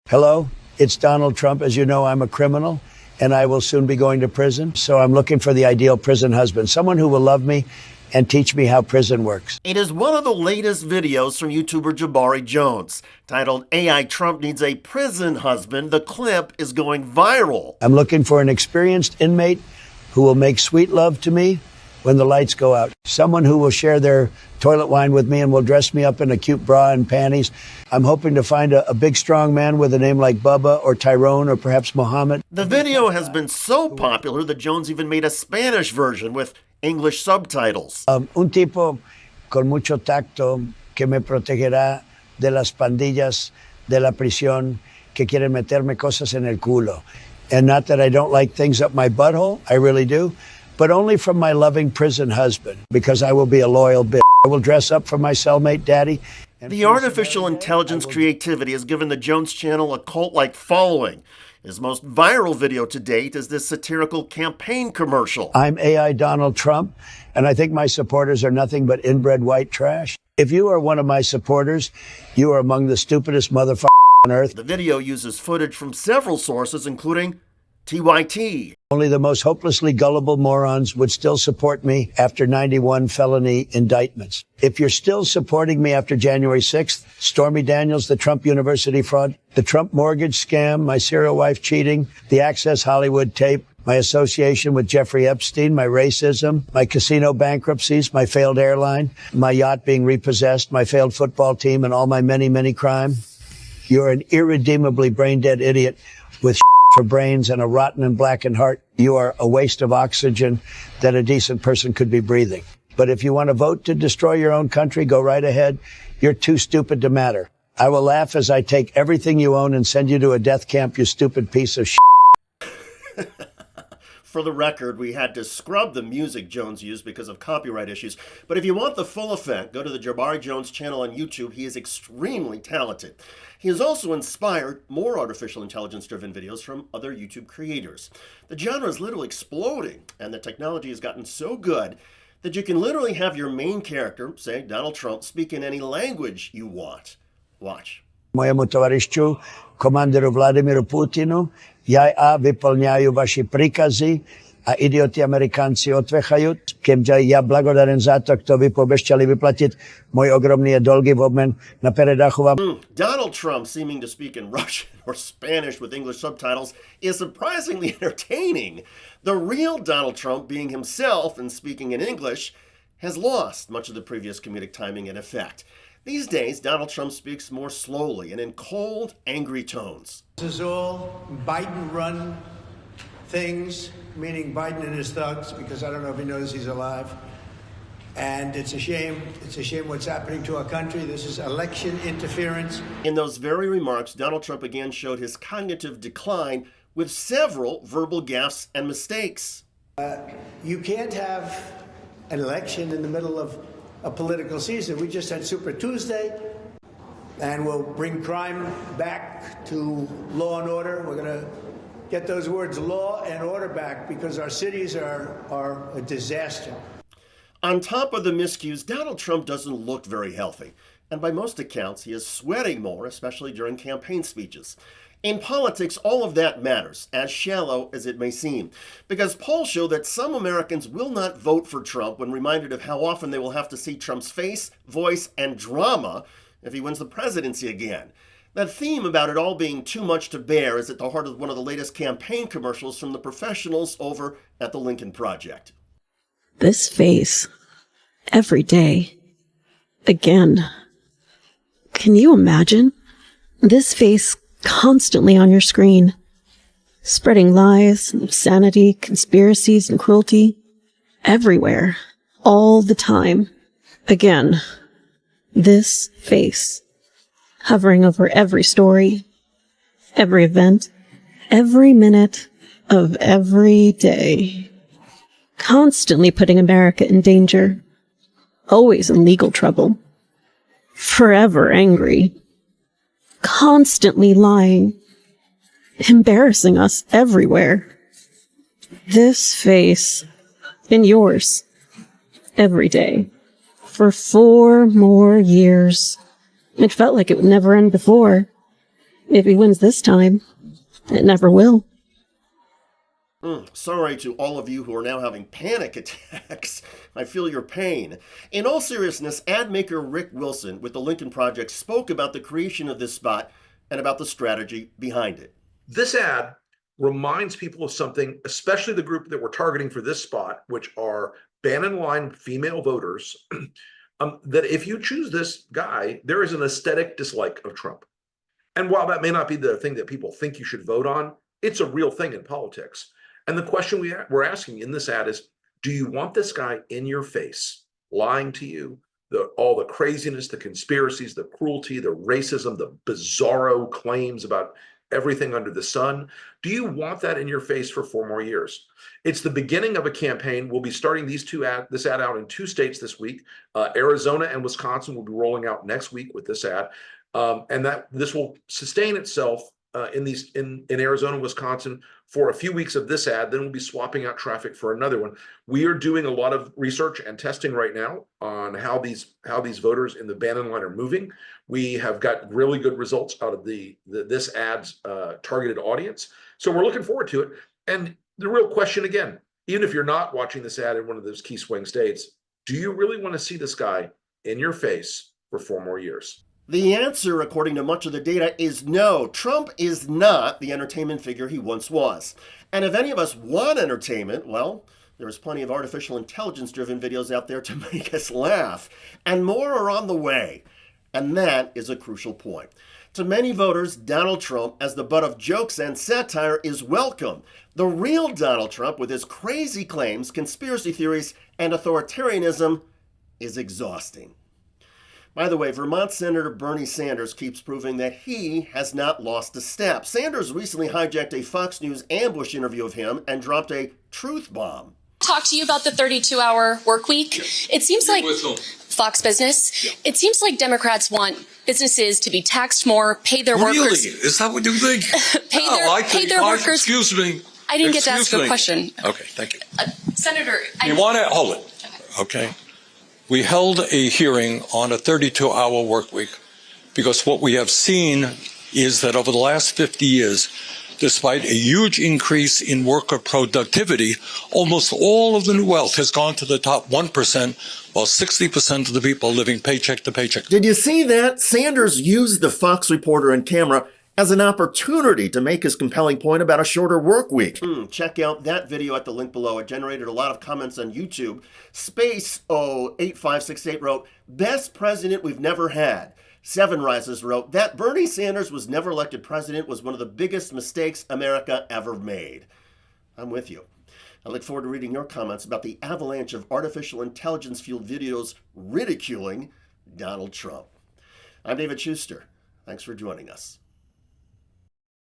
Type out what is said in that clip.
Hello, it's Donald Trump. As you know, I'm a criminal, and I will soon be going to prison. So I'm looking for the ideal prison husband, someone who will love me and teach me how prison works. It is one of the latest videos from YouTuber Jabari Jones. Titled, AI Trump Needs a Prison Husband, the clip is going viral. I'm looking for an experienced inmate who will make sweet love to me when the lights go out. Someone who will share their toilet wine with me and will dress me up in a cute bra and panties. I'm hoping to find a big, strong man with a name like Bubba or Tyrone or perhaps Mohammed. The video has been so popular that Jones even made a Spanish version with English subtitles. Un tipo con mucho tacto que me protegerá de las pandillas de la prisión que quieren meterme cosas en el culo. And not that I don't like things up my butthole, I really do, but only from my loving prison husband, because I will be a loyal bitch. I will dress up for my cellmate daddy. The artificial intelligence creativity has given the Jones channel a cult-like following. His most viral video to date is this satirical campaign commercial. I'm AI Donald Trump, and I think my supporters are nothing but inbred white trash. If you are one of my supporters, you are among the stupidest motherfuckers on earth. The video uses footage from several sources, including TYT. Only the most hopelessly gullible morons would still support me after 91 felony indictments. If you're still supporting me after January 6th, Stormy Daniels, the Trump University fraud, the Trump mortgage scam, my serial wife cheating, the Access Hollywood tape, my association with Jeffrey Epstein, my racism, my casino bankruptcies, my failed airline, my yacht being repossessed, my failed football team, and all my many, many crime, you're an irredeemably brain-dead idiot with for brains and a rotten and blackened heart. You are a waste of oxygen that a decent person could be breathing. But if you want to vote to destroy your own country, go right ahead. You're too stupid to matter. I will laugh as I take everything you own and send you to a death camp, you stupid piece of shit. For the record, we had to scrub the music Jones used because of copyright issues. But if you want the full effect, go to the Jabari Jones channel on YouTube. He is extremely talented. He has also inspired more artificial intelligence-driven videos from other YouTube creators. The genre is literally exploding, and the technology has gotten so good that you can literally have your main character, say Donald Trump, speak in any language you want. Watch. Mojemu tovaryšću, komanderu Vladimiru Putinu, ja vyplňaju vaši prikazy a idioti Amerikanci otvechajú, keďže ja blagodarim za to, kto vy pobešťali vyplatiť môj ogromný dolgy v obmen na peredachu. Donald Trump seeming to speak in Russian or Spanish with English subtitles is surprisingly entertaining. The real Donald Trump, being himself and speaking in English, has lost much of the previous comedic timing and effect. These days, Donald Trump speaks more slowly and in cold, angry tones. This is all Biden-run things, meaning Biden and his thugs, because I don't know if he knows he's alive. And it's a shame. It's a shame what's happening to our country. This is election interference. In those very remarks, Donald Trump again showed his cognitive decline with several verbal gaffes and mistakes. You can't have an election in the middle of a political season. We just had Super Tuesday, and we'll bring crime back to law and order. We're going to get those words law and order back because our cities are a disaster. On top of the miscues, Donald Trump doesn't look very healthy. And by most accounts, he is sweating more, especially during campaign speeches. In politics, all of that matters, as shallow as it may seem, because polls show that some Americans will not vote for Trump when reminded of how often they will have to see Trump's face, voice, and drama if he wins the presidency again. That theme about it all being too much to bear is at the heart of one of the latest campaign commercials from the professionals over at the Lincoln Project. This face, every day, again. Can you imagine? This face constantly on your screen, spreading lies, insanity, conspiracies, and cruelty, everywhere, all the time. Again, this face, hovering over every story, every event, every minute of every day, constantly putting America in danger, always in legal trouble, forever angry, constantly lying, embarrassing us everywhere. This face, and yours, every day, for 4 more years. It felt like it would never end before. If he wins this time, it never will. Sorry to all of you who are now having panic attacks. I feel your pain. In all seriousness, ad maker Rick Wilson with the Lincoln Project spoke about the creation of this spot and about the strategy behind it. This ad reminds people of something, especially the group that we're targeting for this spot, which are ban-in-line female voters, that if you choose this guy, there is an aesthetic dislike of Trump. And while that may not be the thing that people think you should vote on, it's a real thing in politics. And the question we're asking in this ad is, do you want this guy in your face, lying to you, all the craziness, the conspiracies, the cruelty, the racism, the bizarro claims about everything under the sun? Do you want that in your face for 4 more years? It's the beginning of a campaign. We'll be starting this ad out in 2 states this week. Arizona and Wisconsin will be rolling out next week with this ad. And that this will sustain itself in Arizona and Wisconsin for a few weeks of this ad. Then we'll be swapping out traffic for another one. We are doing a lot of research and testing right now on how these voters in the ban-in line are moving. We have got really good results out of this ad's targeted audience. So we're looking forward to it. And the real question again, even if you're not watching this ad in one of those key swing states, do you really want to see this guy in your face for 4 more years? The answer, according to much of the data, is no. Trump is not the entertainment figure he once was. And if any of us want entertainment, well, there's plenty of artificial intelligence-driven videos out there to make us laugh. And more are on the way. And that is a crucial point. To many voters, Donald Trump, as the butt of jokes and satire, is welcome. The real Donald Trump, with his crazy claims, conspiracy theories, and authoritarianism, is exhausting. By the way, Vermont Senator Bernie Sanders keeps proving that he has not lost a step. Sanders recently hijacked a Fox News ambush interview of him and dropped a truth bomb. Talk to you about the 32-hour work week. It seems like Fox Business. It seems like Democrats want businesses to be taxed more, pay their workers. Really? Is that what you think? pay their workers. Excuse me. I didn't get to ask a question. Okay, thank you. Senator, You want to hold it? Okay. We held a hearing on a 32-hour work week because what we have seen is that over the last 50 years, despite a huge increase in worker productivity, almost all of the new wealth has gone to the top 1%, while 60% of the people are living paycheck to paycheck. Did you see that? Sanders used the Fox reporter and camera as an opportunity to make his compelling point about a shorter work week. Check out that video at the link below. It generated a lot of comments on YouTube. Space08568 wrote, "Best president we've never had." Seven Rises wrote, "That Bernie Sanders was never elected president was one of the biggest mistakes America ever made." I'm with you. I look forward to reading your comments about the avalanche of artificial intelligence-fueled videos ridiculing Donald Trump. I'm David Shuster. Thanks for joining us.